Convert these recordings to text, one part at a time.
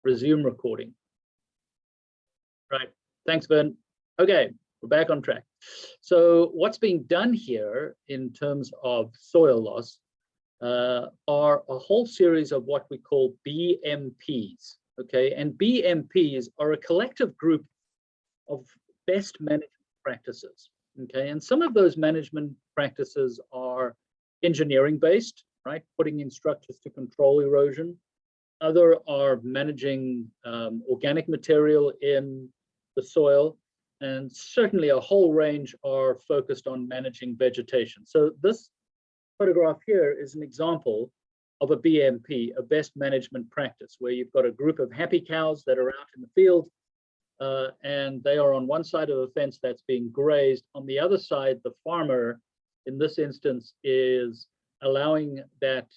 Resume recording. Right. Thanks, Vern. Okay, we're back on track. So what's being done here in terms of soil loss are a whole series of what we call BMPs. Okay, and BMPs are a collective group of best management practices. Okay, and some of those management practices are engineering based, right? Putting in structures to control erosion. Other are managing organic material in the soil, and certainly a whole range are focused on managing vegetation. So this photograph here is an example of a BMP, a best management practice, where you've got a group of happy cows that are out in the field, and they are on one side of the fence that's being grazed. On the other side, the farmer, in this instance, is allowing that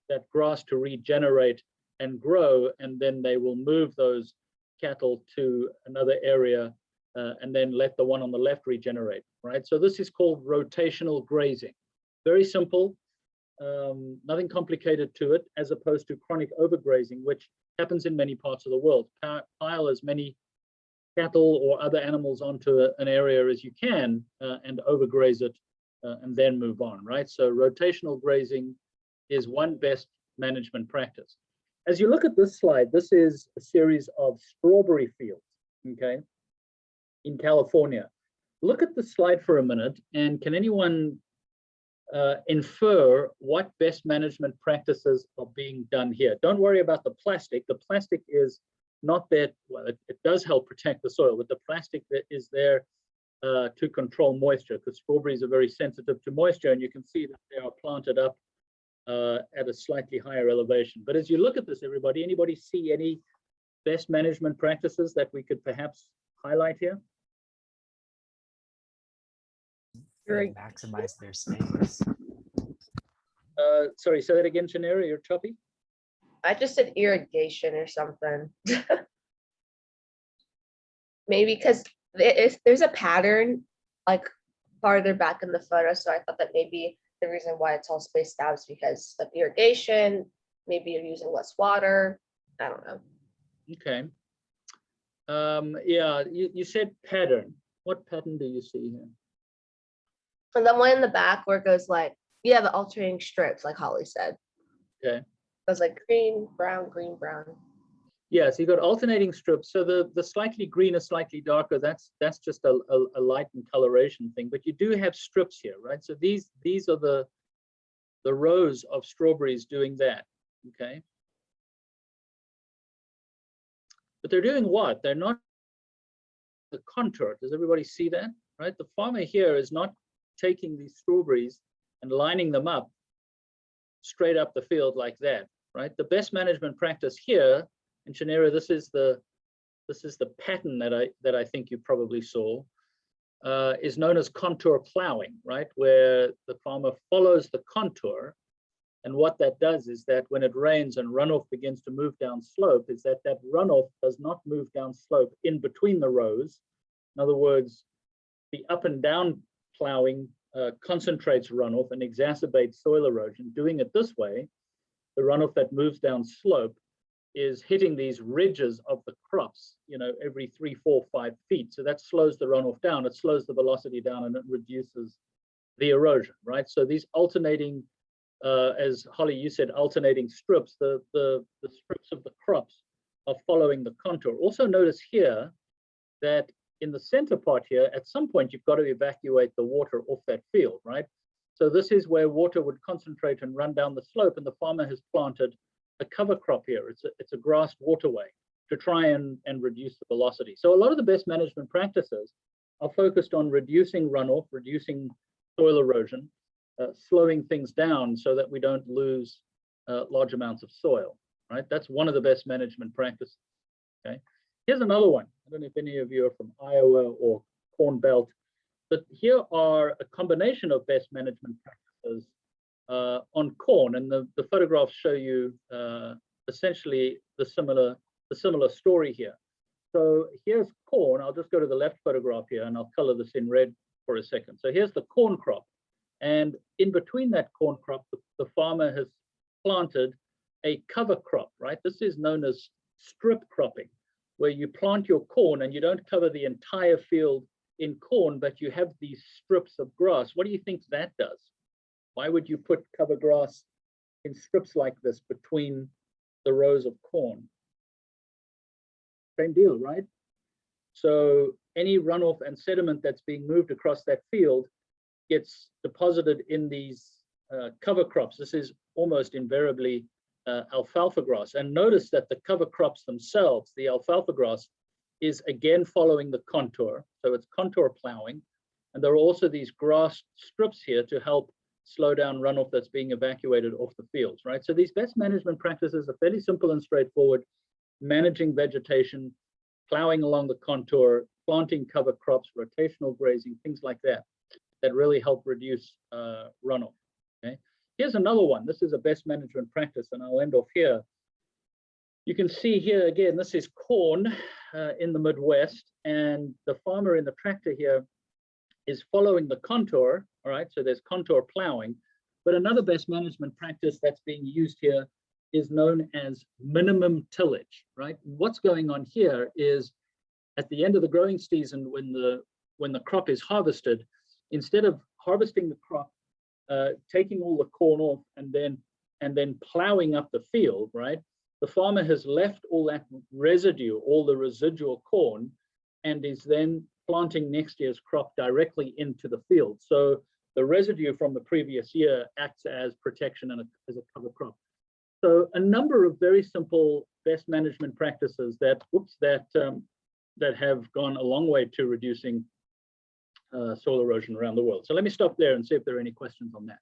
that grass to regenerate and grow, and then they will move those cattle to another area and then let the one on the left regenerate, right? So this is called rotational grazing. Very simple, nothing complicated to it, as opposed to chronic overgrazing, which happens in many parts of the world. Pile as many cattle or other animals onto an area as you can and overgraze it and then move on, right? So rotational grazing is one best management practice. As you look at this slide, this is a series of strawberry fields, okay, in California. Look at the slide for a minute, and can anyone infer what best management practices are being done here? Don't worry about the plastic. The plastic is not that, well, it does help protect the soil, but the plastic that is there to control moisture, because strawberries are very sensitive to moisture, and you can see that they are planted up at a slightly higher elevation. But as you look at this, everybody, anybody see any best management practices that we could perhaps highlight here? Maximize their space. Sorry, say that again, Janera, you're choppy. I just said irrigation or something. Maybe because there's a pattern like farther back in the photo, so I thought that maybe the reason why it's all spaced out is because of irrigation. Maybe you're using less water. I don't know. Okay. Yeah, you said pattern. What pattern do you see here? And then one in the back where it goes like, yeah, the alternating strips, like Holly said. Okay. It was like green, brown, green, brown. Yeah, so you've got alternating strips. So the slightly greener, slightly darker, that's just a light and coloration thing. But you do have strips here, right? So these are the rows of strawberries doing that, okay? But they're doing what? They're not the contour. Does everybody see that, right? The farmer here is not taking these strawberries and lining them up straight up the field like that, right? The best management practice here, and Janera, this is the pattern that I think you probably saw, is known as contour plowing, right? Where the farmer follows the contour, and what that does is that when it rains and runoff begins to move down slope, is that runoff does not move down slope in between the rows. In other words, the up and down plowing concentrates runoff and exacerbates soil erosion. Doing it this way, the runoff that moves down slope is hitting these ridges of the crops, you know, every 3, 4, 5 feet. So that slows the runoff down, it slows the velocity down, and it reduces the erosion, right? So these alternating, as Holly, you said, alternating strips, the strips of the crops are following the contour. Also notice here that in the center part here, at some point, you've got to evacuate the water off that field, right? So this is where water would concentrate and run down the slope, and the farmer has planted a cover crop here. It's a grassed waterway to try and reduce the velocity. So a lot of the best management practices are focused on reducing runoff, reducing soil erosion, slowing things down so that we don't lose large amounts of soil, right? That's one of the best management practices, okay? Here's another one. I don't know if any of you are from Iowa or Corn Belt, but here are a combination of best management practices on corn, and the photographs show you essentially the similar story here. So here's corn. I'll just go to the left photograph here, and I'll color this in red for a second. So here's the corn crop, and in between that corn crop, the farmer has planted a cover crop, right? This is known as strip cropping, where you plant your corn and you don't cover the entire field in corn, but you have these strips of grass. What do you think that does? Why would you put cover grass in strips like this between the rows of corn? Same deal, right? So any runoff and sediment that's being moved across that field gets deposited in these cover crops. This is almost invariably alfalfa grass. And notice that the cover crops themselves, the alfalfa grass, is again following the contour. So it's contour plowing. And there are also these grass strips here to help slow down runoff that's being evacuated off the fields, right? So these best management practices are fairly simple and straightforward: managing vegetation, plowing along the contour, planting cover crops, rotational grazing, things like that, that really help reduce runoff. Okay. Here's another one. This is a best management practice, and I'll end off here. You can see here again, this is corn in the Midwest, and the farmer in the tractor here is following the contour. All right, so there's contour plowing. But another best management practice that's being used here is known as minimum tillage, right? What's going on here is at the end of the growing season, when the crop is harvested, instead of harvesting the crop, taking all the corn off and then plowing up the field, right? The farmer has left all that residue, all the residual corn, and is then planting next year's crop directly into the field. So the residue from the previous year acts as protection and as a cover crop. So a number of very simple best management practices that have gone a long way to reducing soil erosion around the world. So let me stop there and see if there are any questions on that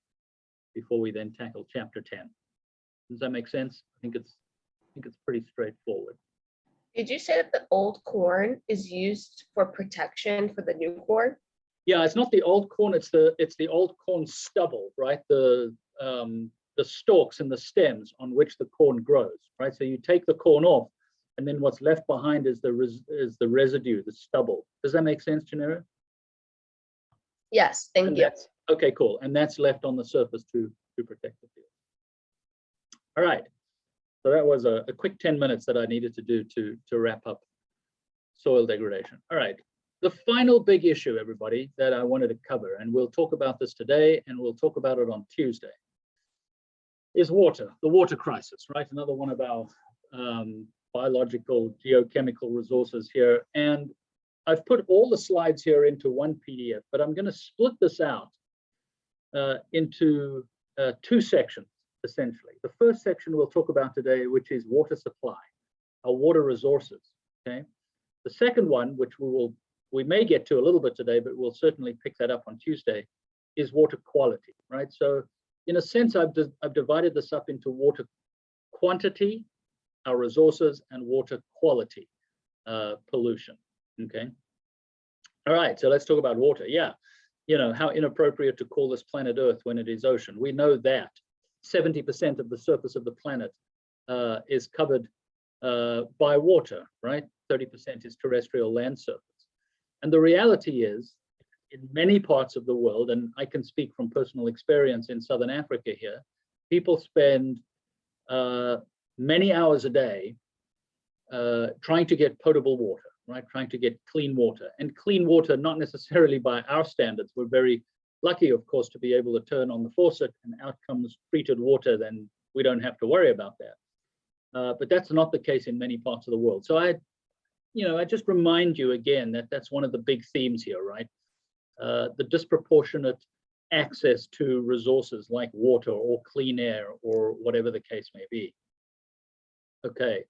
before we then tackle chapter 10. Does that make sense? I think it's pretty straightforward. Did you say that the old corn is used for protection for the new corn? Yeah, it's not the old corn, it's the old corn stubble, right? The stalks and the stems on which the corn grows, right? So you take the corn off, and then what's left behind is the residue, the stubble. Does that make sense, Janera? Yes, thank you. Okay, cool. And that's left on the surface to protect the field. All right. So that was a quick 10 minutes that I needed to do to wrap up soil degradation. All right. The final big issue, everybody, that I wanted to cover, and we'll talk about this today and we'll talk about it on Tuesday, is water, the water crisis, right? Another one of our biological, geochemical resources here. And I've put all the slides here into one PDF, but I'm going to split this out into two sections, essentially. The first section we'll talk about today, which is water supply, our water resources, okay? The second one, which we may get to a little bit today, but we'll certainly pick that up on Tuesday, is water quality, right? So in a sense, I've divided this up into water quantity, our resources, and water quality, pollution, okay? All right, so let's talk about water. Yeah, you know, how inappropriate to call this planet Earth when it is ocean. We know that 70% of the surface of the planet is covered by water, right? 30% is terrestrial land surface. And the reality is, in many parts of the world, and I can speak from personal experience in Southern Africa here, people spend many hours a day trying to get potable water, right? Trying to get clean water. And clean water, not necessarily by our standards. We're very lucky, of course, to be able to turn on the faucet and out comes treated water, then we don't have to worry about that. But that's not the case in many parts of the world. So I just remind you again that that's one of the big themes here, right? The disproportionate access to resources like water or clean air or whatever the case may be. Okay.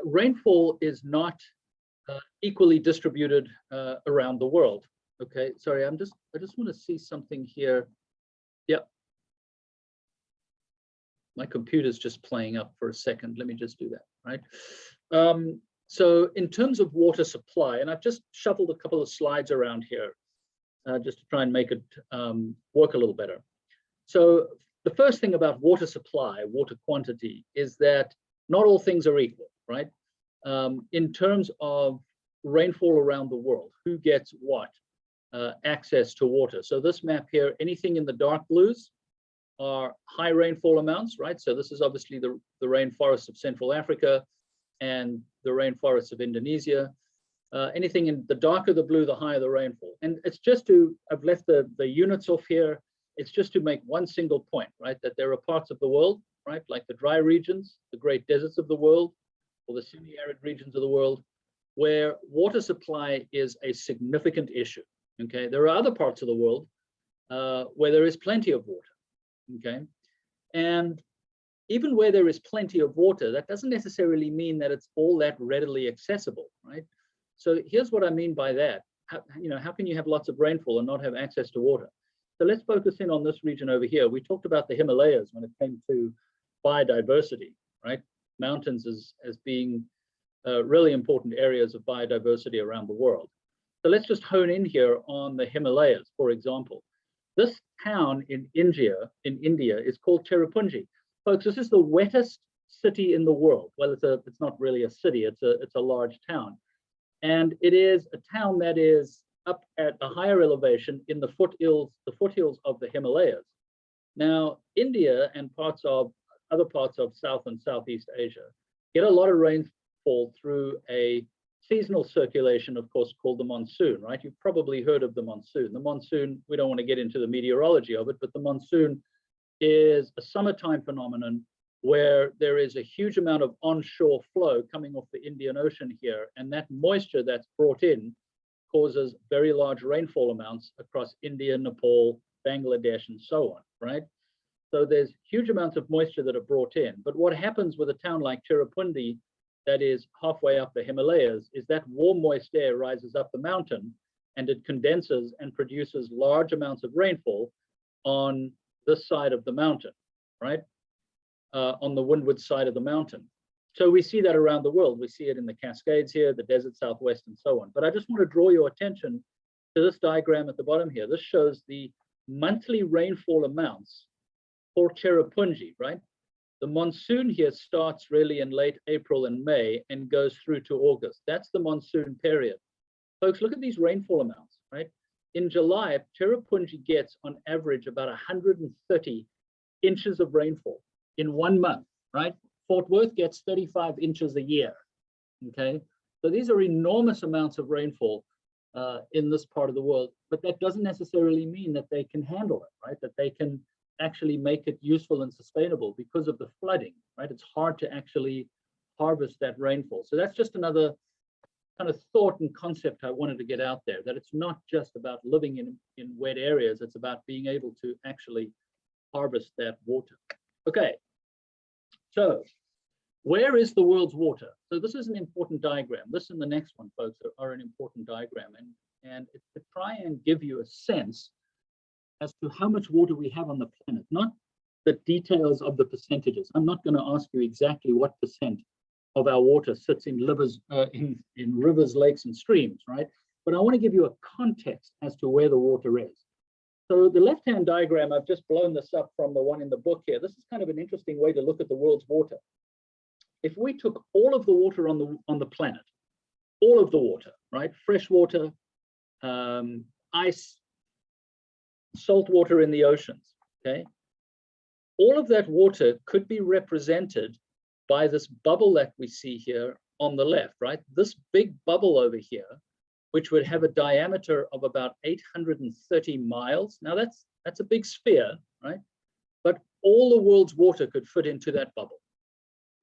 Rainfall is not equally distributed around the world. Okay, sorry, I just want to see something here. Yeah. My computer's just playing up for a second. Let me just do that, right? So in terms of water supply, and I've just shuffled a couple of slides around here just to try and make it work a little better. So the first thing about water supply, water quantity, is that not all things are equal, right? In terms of rainfall around the world, who gets what access to water. So this map here, anything in the dark blues are high rainfall amounts, right? So this is obviously the rainforests of Central Africa and the rainforests of Indonesia. Anything in the darker the blue, the higher the rainfall. And it's just to, I've left the units off here. It's just to make one single point, right? That there are parts of the world, right? Like the dry regions, the great deserts of the world, or the semi-arid regions of the world, where water supply is a significant issue, okay? There are other parts of the world where there is plenty of water, okay? And even where there is plenty of water, that doesn't necessarily mean that it's all that readily accessible, right? So here's what I mean by that. How can you have lots of rainfall and not have access to water? So let's focus in on this region over here. We talked about the Himalayas when it came to biodiversity, right? Mountains as being really important areas of biodiversity around the world. So let's just hone in here on the Himalayas, for example. This town in India is called Cherrapunji. Folks, this is the wettest city in the world. Well, it's not really a city, it's a large town. And it is a town that is up at a higher elevation in the foothills of the Himalayas. Now, India and other parts of South and Southeast Asia get a lot of rainfall through a seasonal circulation, of course, called the monsoon, right? You've probably heard of the monsoon. The monsoon, we don't want to get into the meteorology of it, but the monsoon is a summertime phenomenon where there is a huge amount of onshore flow coming off the Indian Ocean here, and that moisture that's brought in causes very large rainfall amounts across India, Nepal, Bangladesh, and so on, right? So there's huge amounts of moisture that are brought in. But what happens with a town like Cherrapunji that is halfway up the Himalayas is that warm, moist air rises up the mountain and it condenses and produces large amounts of rainfall on this side of the mountain, right? On the windward side of the mountain. So we see that around the world. We see it in the Cascades here, the desert Southwest, and so on. But I just want to draw your attention to this diagram at the bottom here. This shows the monthly rainfall amounts for Cherrapunji, right? The monsoon here starts really in late April and May and goes through to August. That's the monsoon period. Folks, look at these rainfall amounts, right? In July, Cherrapunji gets on average about 130 inches of rainfall in 1 month, right? Fort Worth gets 35 inches a year, okay? So these are enormous amounts of rainfall in this part of the world, but that doesn't necessarily mean that they can handle it, right? That they can actually make it useful and sustainable because of the flooding, right? It's hard to actually harvest that rainfall. So that's just another kind of thought and concept I wanted to get out there, that it's not just about living in wet areas, it's about being able to actually harvest that water. Okay, so where is the world's water? So this is an important diagram. This and the next one, folks, are an important diagram. And it's to try and give you a sense as to how much water we have on the planet, not the details of the percentages. I'm not going to ask you exactly what percent of our water sits in rivers, lakes, and streams, right? But I want to give you a context as to where the water is. So the left-hand diagram, I've just blown this up from the one in the book here. This is kind of an interesting way to look at the world's water. If we took all of the water on the planet, all of the water, right? Fresh water, ice, salt water in the oceans, okay? All of that water could be represented by this bubble that we see here on the left, right? This big bubble over here, which would have a diameter of about 830 miles. Now that's a big sphere, right? But all the world's water could fit into that bubble.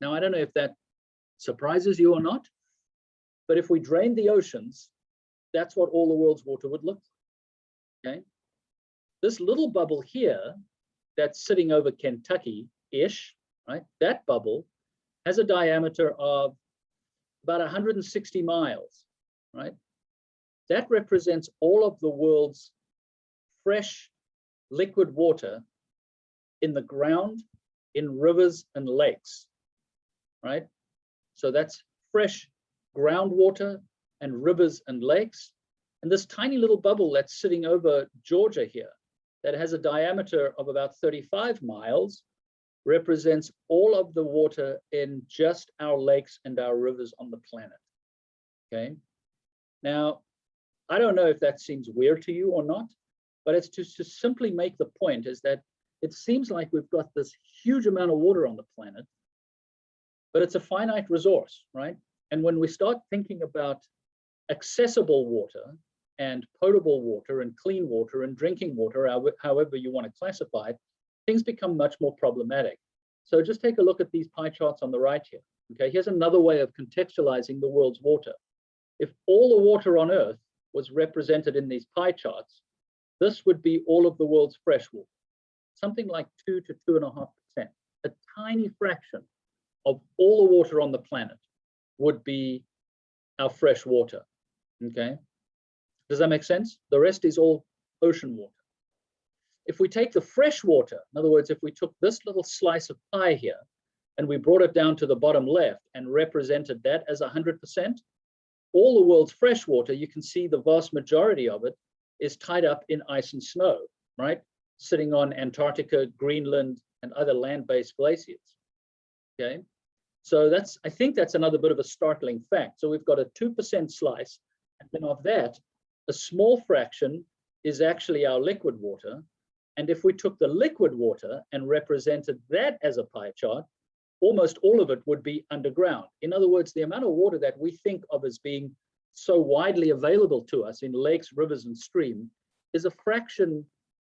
Now, I don't know if that surprises you or not, but if we drained the oceans, that's what all the world's water would look like, okay? This little bubble here that's sitting over Kentucky-ish, right? That bubble has a diameter of about 160 miles, right? That represents all of the world's fresh liquid water in the ground, in rivers and lakes, right? So that's fresh groundwater and rivers and lakes. And this tiny little bubble that's sitting over Georgia here, that has a diameter of about 35 miles, represents all of the water in just our lakes and our rivers on the planet, okay? Now, I don't know if that seems weird to you or not, but it's just to simply make the point is that it seems like we've got this huge amount of water on the planet, but it's a finite resource, right? And when we start thinking about accessible water and potable water and clean water and drinking water, however you want to classify it, things become much more problematic. So just take a look at these pie charts on the right here. Okay, here's another way of contextualizing the world's water. If all the water on Earth was represented in these pie charts, this would be all of the world's fresh water, something like 2 to 2.5%. A tiny fraction of all the water on the planet would be our fresh water. Okay, does that make sense? The rest is all ocean water. If we take the fresh water, in other words, if we took this little slice of pie here and we brought it down to the bottom left and represented that as 100%, all the world's fresh water, you can see the vast majority of it is tied up in ice and snow, right? Sitting on Antarctica, Greenland, and other land-based glaciers. Okay, so I think that's another bit of a startling fact. So we've got a 2% slice, and then of that, a small fraction is actually our liquid water. And if we took the liquid water and represented that as a pie chart, almost all of it would be underground. In other words, the amount of water that we think of as being so widely available to us in lakes, rivers, and streams is a fraction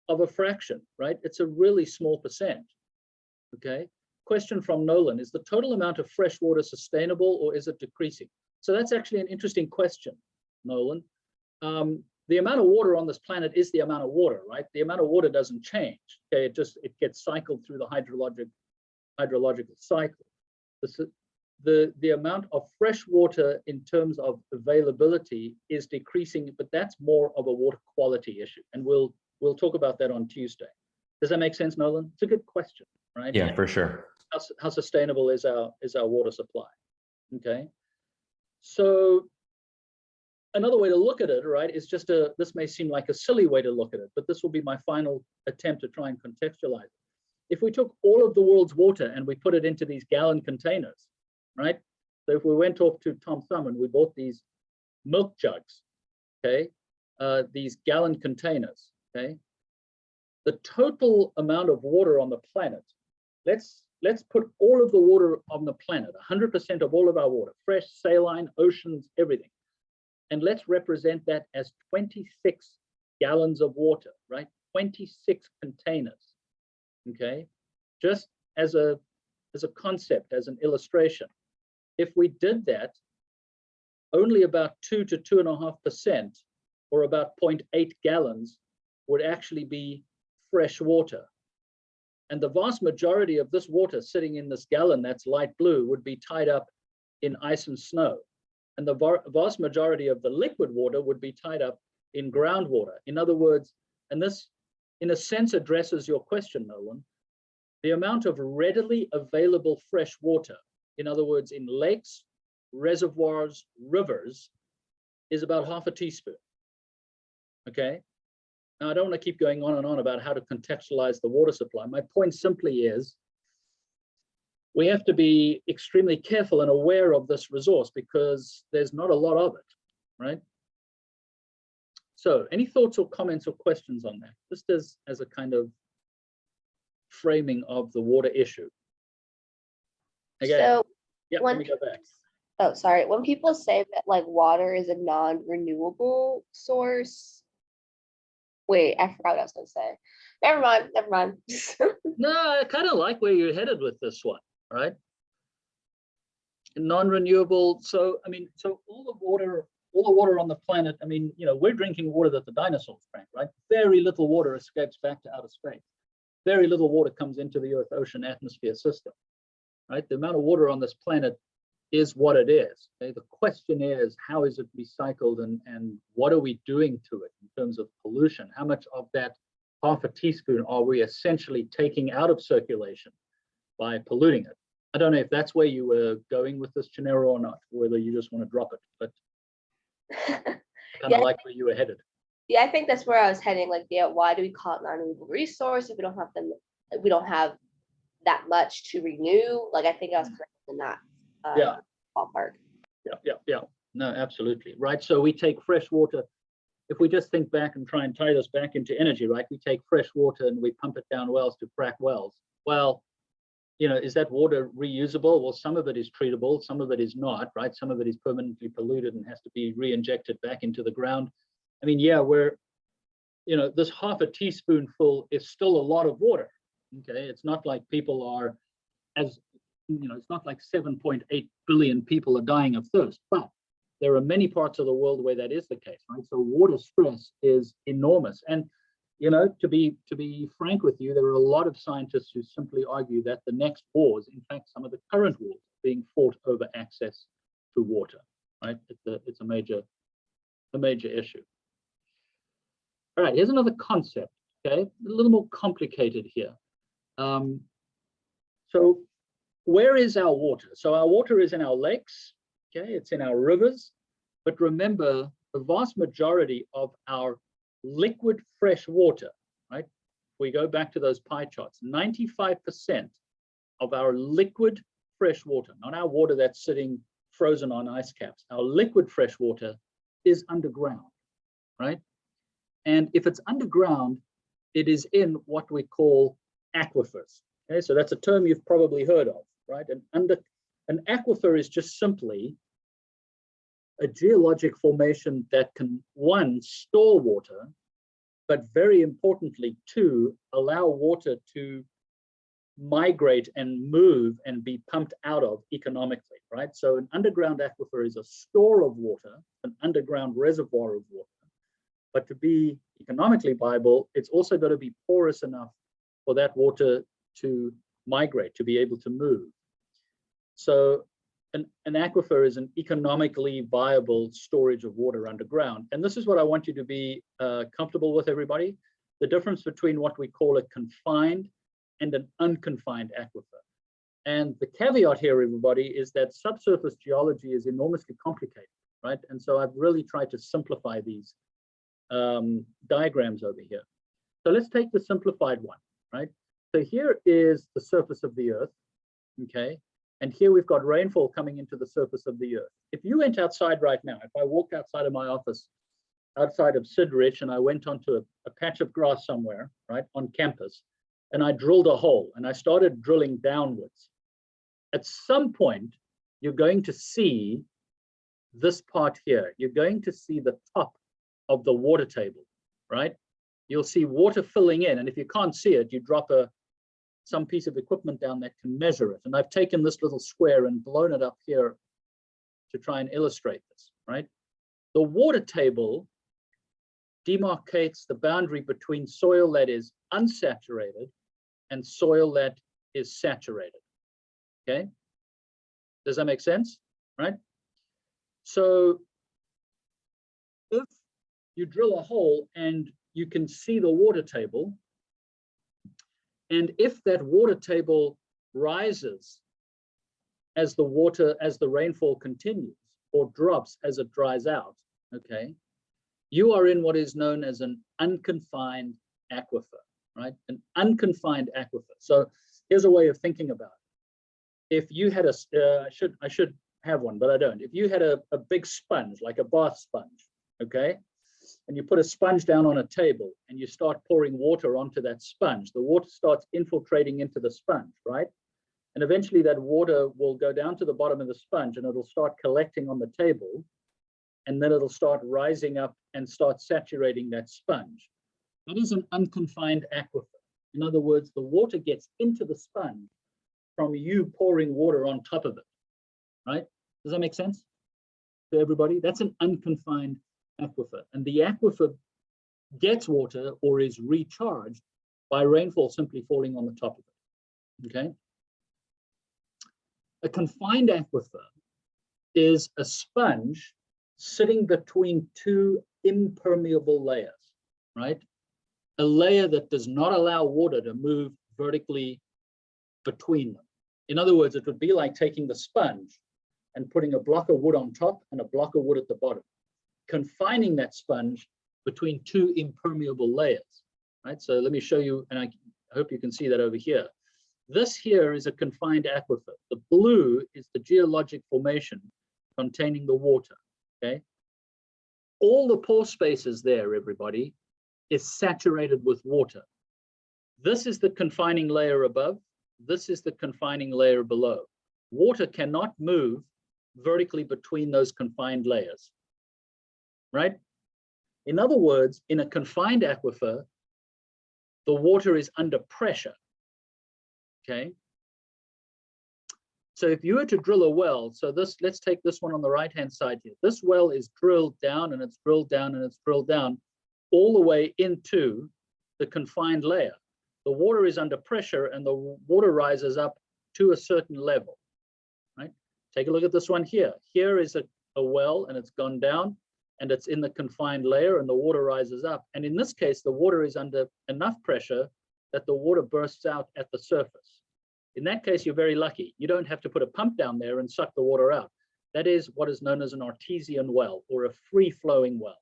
of a fraction, right? It's a really small percent, okay? Question from Nolan, is the total amount of fresh water sustainable or is it decreasing? So that's actually an interesting question, Nolan. The amount of water on this planet is the amount of water, right? The amount of water doesn't change, okay? It gets cycled through the hydrological cycle. The amount of fresh water in terms of availability is decreasing, but that's more of a water quality issue. And we'll talk about that on Tuesday. Does that make sense, Nolan? It's a good question, right? Yeah, for sure. How sustainable is our water supply? Okay. So another way to look at it, right, is this may seem like a silly way to look at it, but this will be my final attempt to try and contextualize it. If we took all of the world's water and we put it into these gallon containers, right? So if we went off to Tom Thumb and we bought these milk jugs, okay, these gallon containers, okay, the total amount of water on the planet, let's put all of the water on the planet, 100% of all of our water, fresh, saline, oceans, everything. And let's represent that as 26 gallons of water, right? 26 containers, okay? Just as a concept, as an illustration. If we did that, only about 2 to 2.5%, or about 0.8 gallons, would actually be fresh water. And the vast majority of this water sitting in this gallon that's light blue would be tied up in ice and snow. And the vast majority of the liquid water would be tied up in groundwater. In other words, and this in a sense addresses your question, Nolan, the amount of readily available fresh water, in other words, in lakes, reservoirs, rivers, is about half a teaspoon, okay? Now, I don't want to keep going on and on about how to contextualize the water supply. My point simply is, we have to be extremely careful and aware of this resource because there's not a lot of it, right? So any thoughts or comments or questions on that, just as a kind of framing of the water issue? Again, So yeah, let me go back. Oh, sorry. When people say that like water is a non-renewable source, wait, I forgot what I was gonna say. Never mind. No, I kind of like where you're headed with this one, right? Non-renewable. So, I mean, so all the water on the planet, I mean, you know, we're drinking water that the dinosaurs drank, right? Very little water escapes back to outer space. Very little water comes into the Earth ocean atmosphere system, right? The amount of water on this planet is what it is. Okay? The question is, how is it recycled and what are we doing to it in terms of pollution? How much of that half a teaspoon are we essentially taking out of circulation by polluting it? I don't know if that's where you were going with this, Gennaro, or not, or whether you just want to drop it, but kind of like where you were headed. Yeah, I think that's where I was heading. Like, yeah, why do we call it non-renewable resource if we don't have them? We don't have that much to renew. Like, I think I was correct in that ballpark. Yeah. No, absolutely. Right. So we take fresh water if we just think back and try and tie this back into energy, right? We take fresh water and we pump it down wells to frack wells. Well, you know, is that water reusable? Well, some of it is treatable, some of it is not, right? Some of it is permanently polluted and has to be re-injected back into the ground. I mean, yeah, you know, this half a teaspoonful is still a lot of water. Okay, it's not like people are, as you know, it's not like 7.8 billion people are dying of thirst, but there are many parts of the world where that is the case, right? So water stress is enormous. And you know, to be frank with you, there are a lot of scientists who simply argue that the next wars, in fact, some of the current wars, are being fought over access to water, right? It's a major issue. All right, here's another concept, okay? A little more complicated here. So where is our water? So our water is in our lakes, okay? It's in our rivers, but remember, the vast majority of our liquid fresh water, right? We go back to those pie charts, 95% of our liquid fresh water, not our water that's sitting frozen on ice caps, our liquid fresh water is underground, right? And if it's underground, it is in what we call aquifers. Okay, so that's a term you've probably heard of, right? An aquifer is just simply a geologic formation that can, one, store water, but very importantly, two, allow water to migrate and move and be pumped out of economically, right? So an underground aquifer is a store of water, an underground reservoir of water. But to be economically viable, it's also got to be porous enough for that water to migrate, to be able to move. So an aquifer is an economically viable storage of water underground. And this is what I want you to be comfortable with, everybody. The difference between what we call a confined and an unconfined aquifer. And the caveat here, everybody, is that subsurface geology is enormously complicated, right? And so I've really tried to simplify these diagrams over here. So let's take the simplified one, right? So here is the surface of the earth, okay? And here we've got rainfall coming into the surface of the earth. If you went outside right now, if I walked outside of my office, outside of Sidrich, and I went onto a patch of grass somewhere, right, on campus, and I drilled a hole and I started drilling downwards, at some point, you're going to see this part here. You're going to see the top of the water table, right? You'll see water filling in, and if you can't see it, you drop some piece of equipment down that can measure it. And I've taken this little square and blown it up here to try and illustrate this, right? The water table demarcates the boundary between soil that is unsaturated and soil that is saturated, okay? Does that make sense, right? So if you drill a hole and you can see the water table, and if that water table rises as the rainfall continues, or drops as it dries out, okay, you are in what is known as an unconfined aquifer, right? An unconfined aquifer. So here's a way of thinking about it. If you had I should have one, but I don't. If you had a big sponge, like a bath sponge, okay, and you put a sponge down on a table and you start pouring water onto that sponge, the water starts infiltrating into the sponge, right? And eventually that water will go down to the bottom of the sponge and it'll start collecting on the table, and then it'll start rising up and start saturating that sponge. That is an unconfined aquifer. In other words, the water gets into the sponge from you pouring water on top of it, right? Does that make sense to everybody? That's an unconfined aquifer. And the aquifer gets water or is recharged by rainfall simply falling on the top of it, okay? A confined aquifer is a sponge sitting between two impermeable layers, right? A layer that does not allow water to move vertically between them. In other words, it would be like taking the sponge and putting a block of wood on top and a block of wood at the bottom, confining that sponge between two impermeable layers, right? So let me show you, and I hope you can see that over here. This here is a confined aquifer. The blue is the geologic formation containing the water, okay? all the pore spaces there, everybody, is saturated with water. This is the confining layer above. This is the confining layer below. Water cannot move vertically between those confined layers, right? In other words, in a confined aquifer, the water is under pressure, okay? So if you were to drill a well, so this, let's take this one on the right-hand side here. This well is drilled down and it's drilled down and it's drilled down all the way into the confined layer. The water is under pressure and the water rises up to a certain level, right? Take a look at this one here. Here is a well and it's gone down and it's in the confined layer and the water rises up. And in this case, the water is under enough pressure that the water bursts out at the surface. In that case, you're very lucky. You don't have to put a pump down there and suck the water out. That is what is known as an artesian well or a free-flowing well.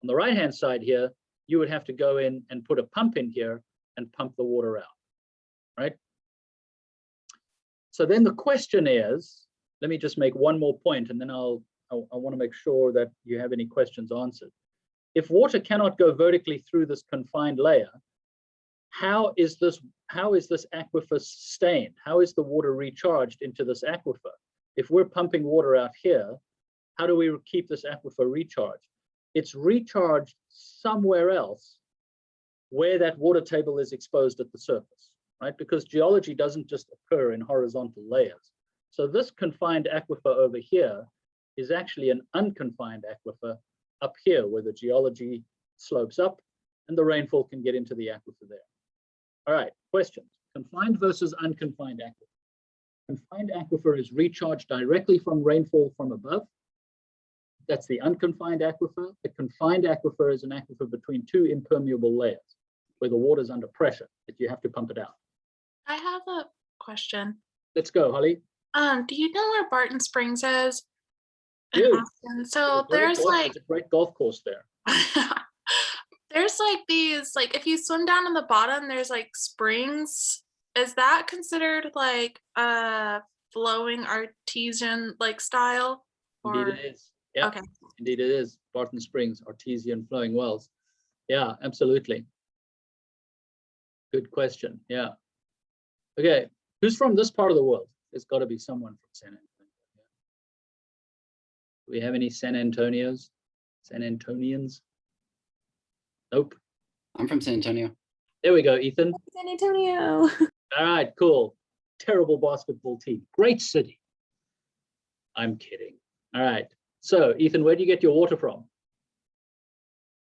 On the right-hand side here, you would have to go in and put a pump in here and pump the water out, right? So then the question is, let me just make one more point and then I want to make sure that you have any questions answered. If water cannot go vertically through this confined layer, how is this aquifer sustained? How is the water recharged into this aquifer? If we're pumping water out here, how do we keep this aquifer recharged? It's recharged somewhere else where that water table is exposed at the surface, right? Because geology doesn't just occur in horizontal layers. So this confined aquifer over here is actually an unconfined aquifer up here where the geology slopes up and the rainfall can get into the aquifer there. All right, questions. Confined versus unconfined aquifer. Confined aquifer is recharged directly from rainfall from above. That's the unconfined aquifer. The confined aquifer is an aquifer between two impermeable layers where the water's under pressure that you have to pump it out. I have a question. Let's go, Holly. Do you know where Barton Springs is? In Dude, Austin? So there's like it's a great golf course there. there's like these, like if you swim down in the bottom, there's like springs. Is that considered like a flowing artesian like style? Or Indeed it is. Yeah, okay. Indeed it is. Barton Springs, artesian flowing wells. Yeah, absolutely. Good question. Yeah. Okay, who's from this part of the world? There's got to be someone from San Antonio. Do we have any San Antonios? San Antonians? Nope. I'm from San Antonio. There we go, Ethan. San Antonio. All right, cool. Terrible basketball team. Great city. I'm kidding. All right. So, Ethan, where do you get your water from?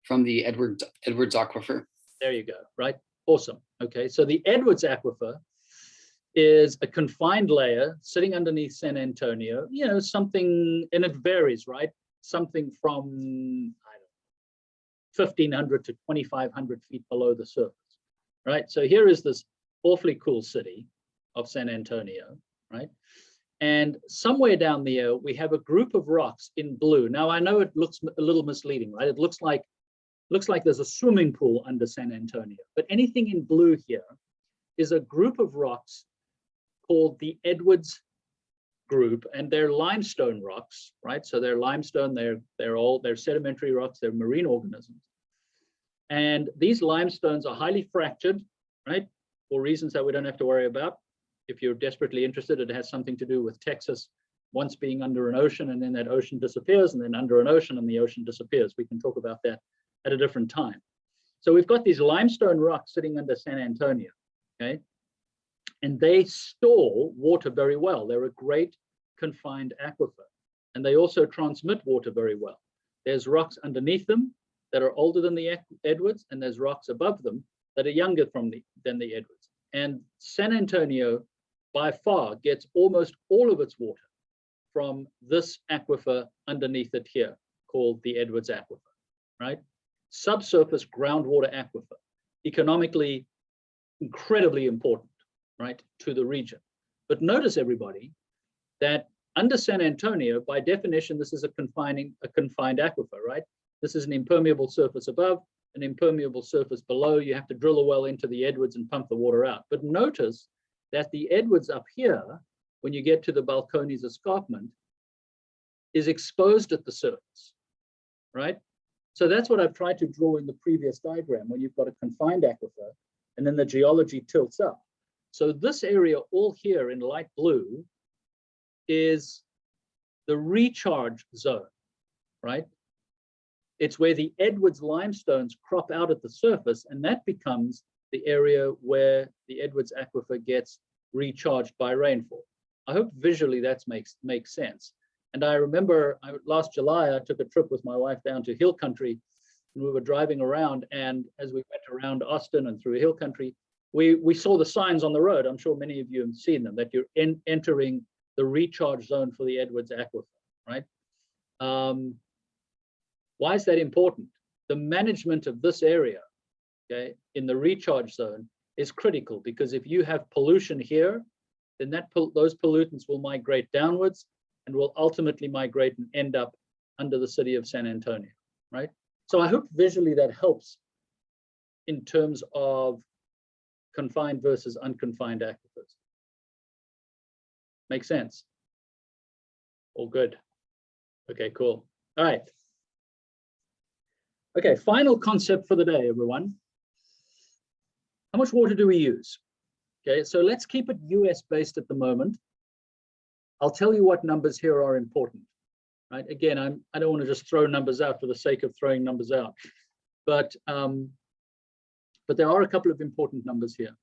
From the Edwards Aquifer. There you go. Right. Awesome. Okay. So the Edwards Aquifer is a confined layer sitting underneath San Antonio. You know, something, and it varies, right? Something from, I don't know, 1,500 to 2,500 feet below the surface, right? So here is this awfully cool city of San Antonio, right? And somewhere down there, we have a group of rocks in blue. Now, I know it looks a little misleading, right? It looks like there's a swimming pool under San Antonio, but anything in blue here is a group of rocks called the Edwards group, and they're limestone rocks, right? So they're limestone, they're sedimentary rocks, they're marine organisms. And these limestones are highly fractured, right? For reasons that we don't have to worry about. If you're desperately interested, it has something to do with Texas once being under an ocean and then that ocean disappears and then under an ocean and the ocean disappears. We can talk about that at a different time. So we've got these limestone rocks sitting under San Antonio, okay? And they store water very well. They're a great confined aquifer. And they also transmit water very well. There's rocks underneath them that are older than the Edwards, and there's rocks above them that are younger than the Edwards. And San Antonio, by far, gets almost all of its water from this aquifer underneath it here, called the Edwards Aquifer, right? Subsurface groundwater aquifer, economically incredibly important, right, to the region. But notice, everybody, that under San Antonio, by definition, this is a confined aquifer, right? This is an impermeable surface above, an impermeable surface below. You have to drill a well into the Edwards and pump the water out. But notice that the Edwards up here, when you get to the Balcones escarpment, is exposed at the surface, right? So that's what I've tried to draw in the previous diagram, when you've got a confined aquifer and then the geology tilts up. So this area all here in light blue is the recharge zone, right? It's where the Edwards limestones crop out at the surface, and that becomes the area where the Edwards aquifer gets recharged by rainfall. I hope visually that makes sense. And I remember last July, I took a trip with my wife down to hill country, and we were driving around, and as we went around Austin and through hill country, we saw the signs on the road. I'm sure many of you have seen them, that you're entering the recharge zone for the Edwards aquifer, right? Why is that important? The management of this area, okay, in the recharge zone is critical, because if you have pollution here, then those pollutants will migrate downwards and will ultimately migrate and end up under the city of San Antonio, right? So I hope visually that helps in terms of confined versus unconfined aquifers. Make sense? All good. Okay, cool. All right. Okay, final concept for the day, everyone. How much water do we use? Okay, so let's keep it US based at the moment. I'll tell you what numbers here are important, right? Again, I don't want to just throw numbers out for the sake of throwing numbers out, but there are a couple of important numbers here.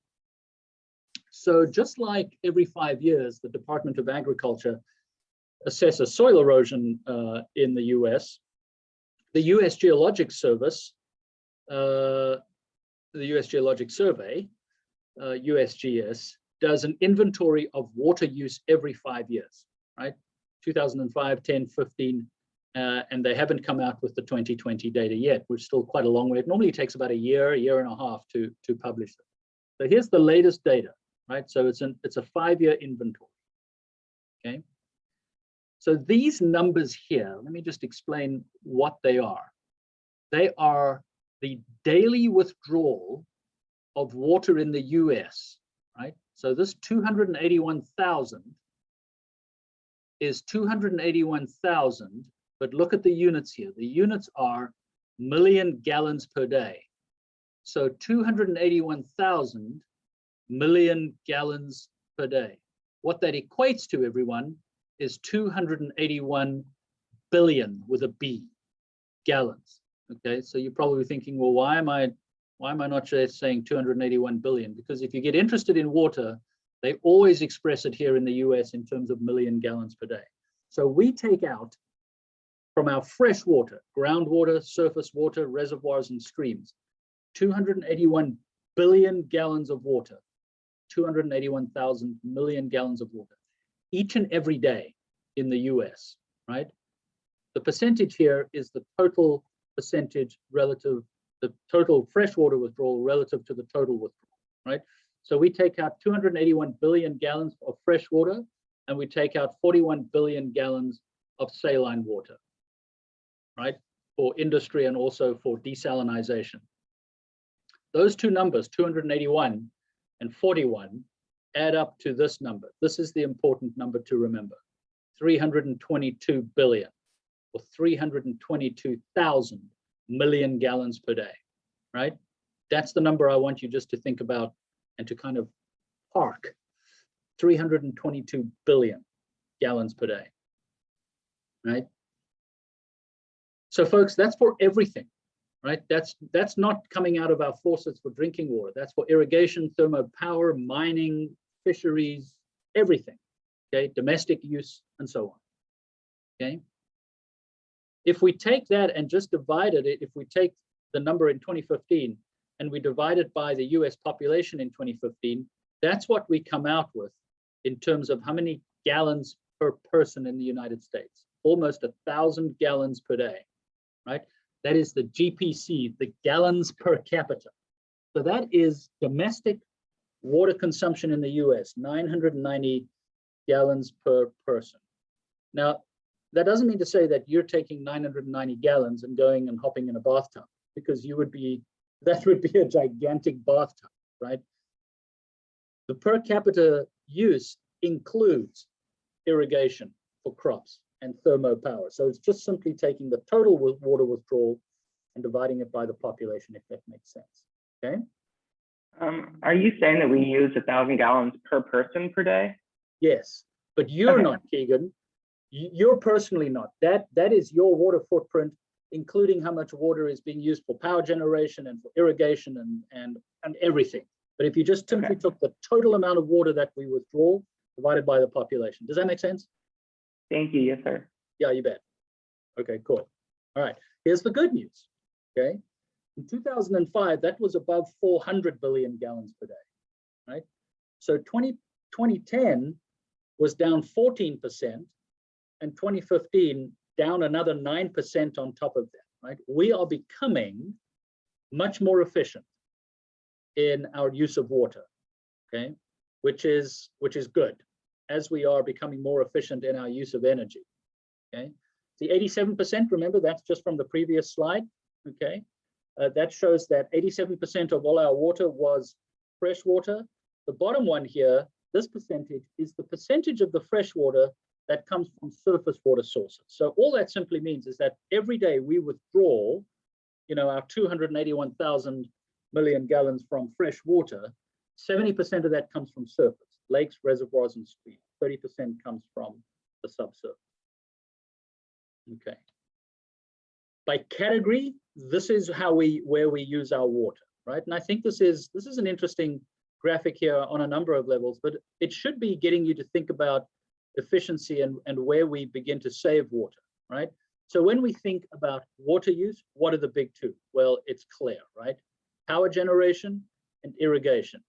So just like every 5 years, the Department of Agriculture assesses soil erosion in the US, the US Geologic Service, the US Geologic Survey, USGS, does an inventory of water use every 5 years, right? 2005, 10, 15, and they haven't come out with the 2020 data yet, which is still quite a long way. It normally takes about a year and a half to publish it. So here's the latest data, right? So it's a 5-year inventory, okay? So these numbers here, let me just explain what they are. They are the daily withdrawal of water in the US, right? So this 281,000 is 281,000, but look at the units here. The units are million gallons per day. So 281,000 million gallons per day. What that equates to, everyone, is 281 billion with a B gallons. Okay, so you're probably thinking, well, why am I not just saying 281 billion? Because if you get interested in water, they always express it here in the US in terms of million gallons per day. So we take out from our fresh water, groundwater, surface water, reservoirs, and streams, 281 billion gallons of water, 281,000 million gallons of water, each and every day in the US, right? The percentage here is the total percentage relative, the total freshwater withdrawal relative to the total withdrawal, right? So we take out 281 billion gallons of fresh water, and we take out 41 billion gallons of saline water, right? For industry and also for desalinization. Those two numbers, 281 and 41, add up to this number. This is the important number to remember, 322 billion, or 322,000 million gallons per day, right? That's the number I want you just to think about and to kind of park, 322 billion gallons per day, right? So folks, that's for everything, right? That's not coming out of our faucets for drinking water. That's for irrigation, thermal power, mining, fisheries, everything, okay? Domestic use and so on, okay? If we take that and just divide it, if we take the number in 2015 and we divide it by the US population in 2015, that's what we come out with in terms of how many gallons per person in the United States, almost 1,000 gallons per day, right? That is the GPC, the gallons per capita. So that is domestic water consumption in the US, 990 gallons per person. Now, that doesn't mean to say that you're taking 990 gallons and going and hopping in a bathtub, because that would be a gigantic bathtub, right? The per capita use includes irrigation for crops and thermo power. So it's just simply taking the total water withdrawal and dividing it by the population, if that makes sense. Okay. Are you saying that we use 1,000 gallons per person per day? Yes, but you're Okay. not, Keegan. You're personally not. That is your water footprint, including how much water is being used for power generation and for irrigation and everything. But if you just simply took the total amount of water that we withdraw divided by the population, does that make sense? Thank you. Yes, sir. Yeah, you bet. Okay, cool. All right, here's the good news. Okay, in 2005, that was above 400 billion gallons per day, right? So 2010 was down 14%, and 2015 down another 9% on top of that, right? We are becoming much more efficient in our use of water, okay, which is good, as we are becoming more efficient in our use of energy, okay. The 87%, remember, that's just from the previous slide, okay. That shows that 87% of all our water was fresh water. The bottom one here, this percentage, is the percentage of the fresh water that comes from surface water sources. So all that simply means is that every day we withdraw, you know, our 281,000 million gallons from fresh water, 70% of that comes from surface, lakes, reservoirs, and streams. 30% comes from the subsurface. Okay. By category, this is where we use our water, right? And I think this is an interesting graphic here on a number of levels, but it should be getting you to think about efficiency and where we begin to save water, right? So when we think about water use, what are the big two? Well, it's clear, right? Power generation and irrigation.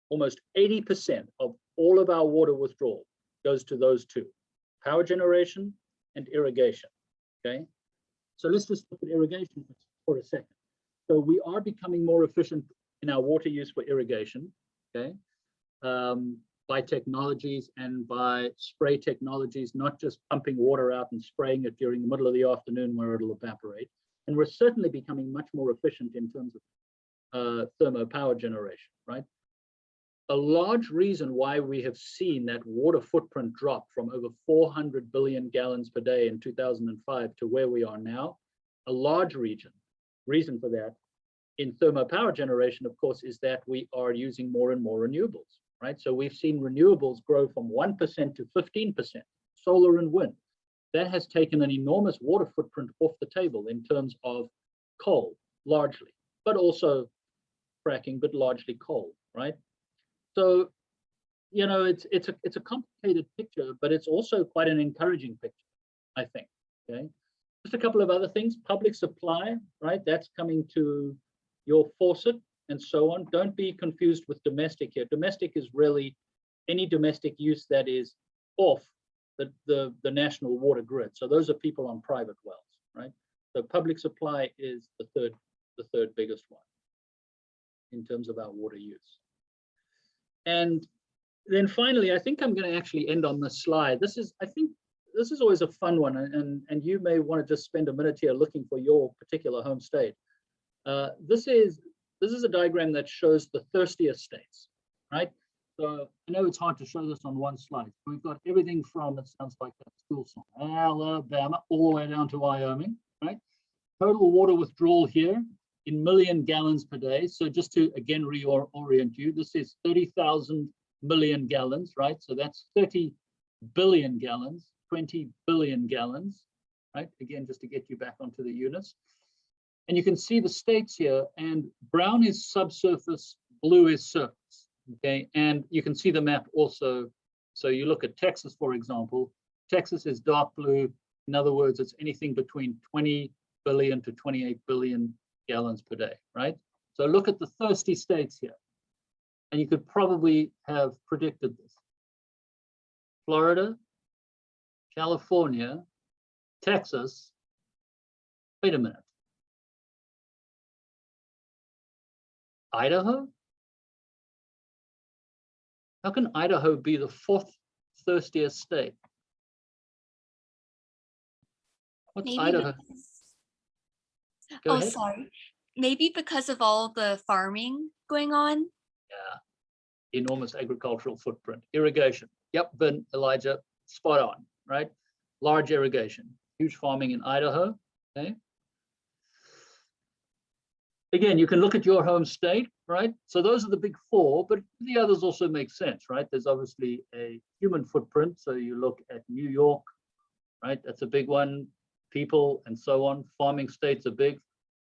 Almost 80% of all of our water withdrawal goes to those two, power generation and irrigation, okay? So let's just look at irrigation for a second. So we are becoming more efficient in our water use for irrigation, okay? By technologies and by spray technologies, not just pumping water out and spraying it during the middle of the afternoon where it'll evaporate. And we're certainly becoming much more efficient in terms of thermo power generation, right? A large reason why we have seen that water footprint drop from over 400 billion gallons per day in 2005 to where we are now, a large reason for that in thermo power generation, of course, is that we are using more and more renewables, right? So we've seen renewables grow from 1% to 15%, solar and wind. That has taken an enormous water footprint off the table in terms of coal, largely, but also fracking, but largely coal, right? So, you know, it's a complicated picture, but it's also quite an encouraging picture, I think, okay? Just a couple of other things, public supply, right? That's coming to your faucet and so on. Don't be confused with domestic here. Domestic is really any domestic use that is off the national water grid. So those are people on private wells, right? So public supply is the third biggest one in terms of our water use. And then finally, I think I'm going to actually end on this slide. I think this is always a fun one, and you may want to just spend a minute here looking for your particular home state. This is a diagram that shows the thirstiest states, right? So I know it's hard to show this on one slide. We've got everything from, it sounds like that school song, Alabama, all the way down to Wyoming, right? Total water withdrawal here in million gallons per day. So just to, again, reorient you, this is 30,000 million gallons, right? So that's 30 billion gallons, 20 billion gallons, right? Again, just to get you back onto the units. And you can see the states here, and brown is subsurface, blue is surface, okay? And you can see the map also. So you look at Texas, for example. Texas is dark blue. In other words, it's anything between 20 billion to 28 billion gallons per day, right? So look at the thirsty states here. And you could probably have predicted this. Florida, California, Texas. Wait a minute. Idaho? How can Idaho be the fourth thirstiest state? What's Maybe Idaho? Go ahead. sorry. Maybe because of all the farming going on. Yeah, enormous agricultural footprint. Irrigation. Yep, Ben, Elijah, spot on, right? Large irrigation, huge farming in Idaho, okay? again, you can look at your home state, right? So those are the big four, but the others also make sense, right? There's obviously a human footprint. So you look at New York, right? That's a big one. People and so on. Farming states are big.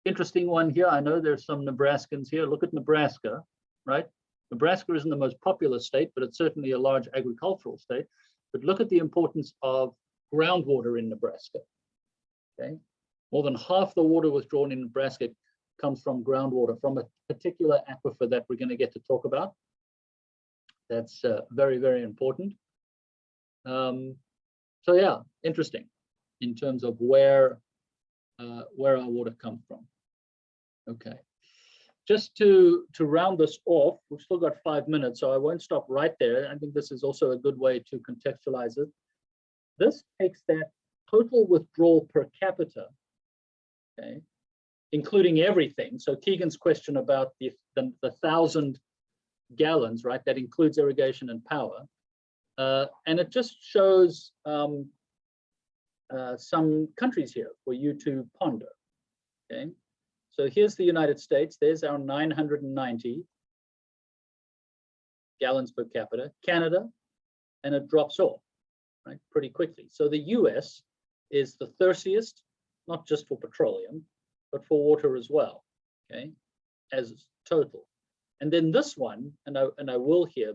Interesting one here. I know there's some Nebraskans here. Look at Nebraska, right? Nebraska isn't the most populous state, but it's certainly a large agricultural state. But look at the importance of groundwater in Nebraska. Okay, more than half the water withdrawn in Nebraska comes from groundwater, from a particular aquifer that we're going to get to talk about. That's very, very important. So yeah, interesting in terms of where our water comes from. Okay, just to round this off, we've still got 5 minutes, so I won't stop right there. I think this is also a good way to contextualize it. This takes that total withdrawal per capita, okay, including everything. So Keegan's question about the 1,000 gallons, right? That includes irrigation and power. And it just shows some countries here for you to ponder, okay? So here's the United States. There's our 990 gallons per capita. Canada, and it drops off, right, pretty quickly. So the US is the thirstiest, not just for petroleum, but for water as well, okay, as total. And then this one, and I will here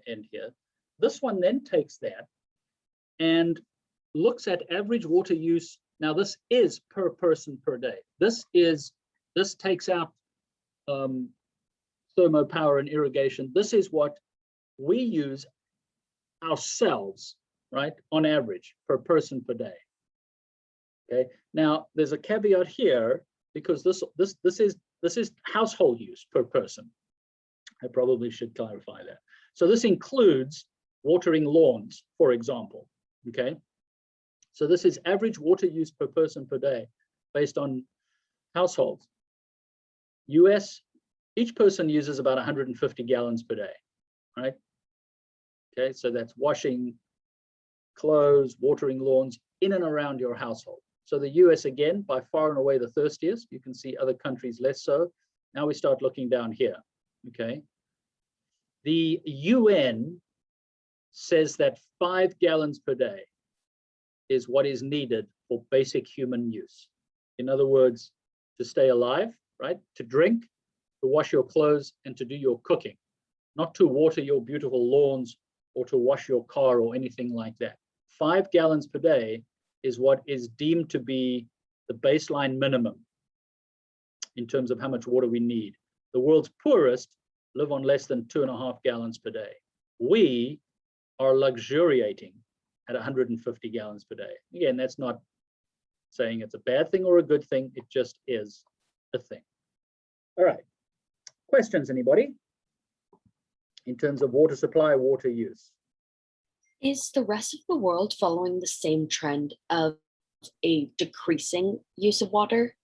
end here, this one then takes that and looks at average water use. Now this is per person per day. This takes out thermo power and irrigation. This is what we use ourselves, right, on average per person per day. Okay. Now there's a caveat here because this is household use per person. I probably should clarify that. So this includes watering lawns, for example. Okay. So this is average water use per person per day based on households. US, each person uses about 150 gallons per day, right? Okay, so that's washing clothes, watering lawns in and around your household. So the US, again, by far and away the thirstiest. You can see other countries less so. Now we start looking down here, okay? The UN says that 5 gallons per day is what is needed for basic human use. In other words, to stay alive, right? To drink, to wash your clothes, and to do your cooking, not to water your beautiful lawns or to wash your car or anything like that. 5 gallons per day is what is deemed to be the baseline minimum in terms of how much water we need. The world's poorest live on less than 2.5 gallons per day. We are luxuriating at 150 gallons per day. Again, that's not saying it's a bad thing or a good thing, it just is a thing. All right, questions, anybody? In terms of water supply, water use. Is the rest of the world following the same trend of a decreasing use of water?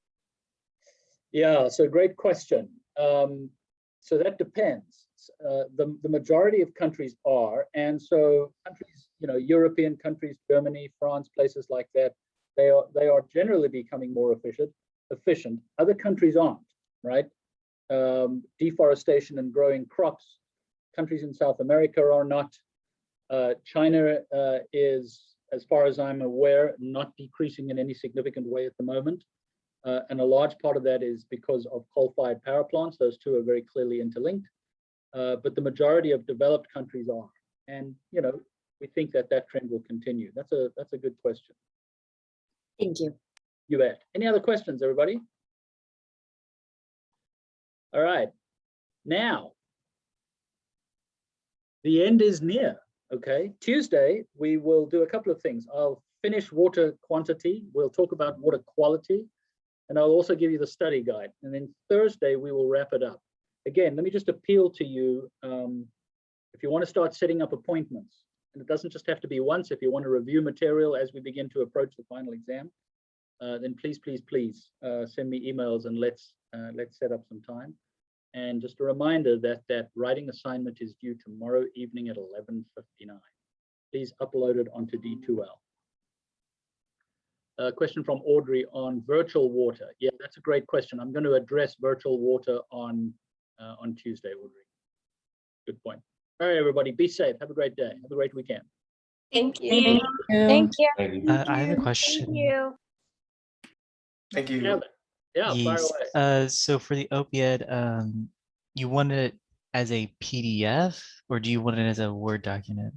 Yeah, so great question. So that depends. The majority of countries are, and so countries, you know, European countries, Germany, France, places like that, they are generally becoming more efficient. Other countries aren't, right? Deforestation and growing crops. Countries in South America are not. China is, as far as I'm aware, not decreasing in any significant way at the moment. And a large part of that is because of coal-fired power plants. Those two are very clearly interlinked. But the majority of developed countries are. And, you know, we think that that trend will continue. That's a good question. Thank you. You bet. Any other questions, everybody? All right. Now, the end is near. Okay, Tuesday, we will do a couple of things. I'll finish water quantity. We'll talk about water quality, and I'll also give you the study guide. And then Thursday, we will wrap it up. Again, let me just appeal to you. If you want to start setting up appointments, and it doesn't just have to be once, if you want to review material as we begin to approach the final exam, then please send me emails and let's set up some time. And just a reminder that that writing assignment is due tomorrow evening at 11:59. Please upload it onto D2L. A question from Audrey on virtual water. Yeah, that's a great question. I'm going to address virtual water on Tuesday, Audrey. Good point. All right, everybody, be safe. Have a great day. Have a great weekend. Thank you. you. Thank you. Thank you. I have a question. Thank you. Thank you. Yeah, fire Yes. away. So for the opioid, you want it as a PDF or do you want it as a Word document?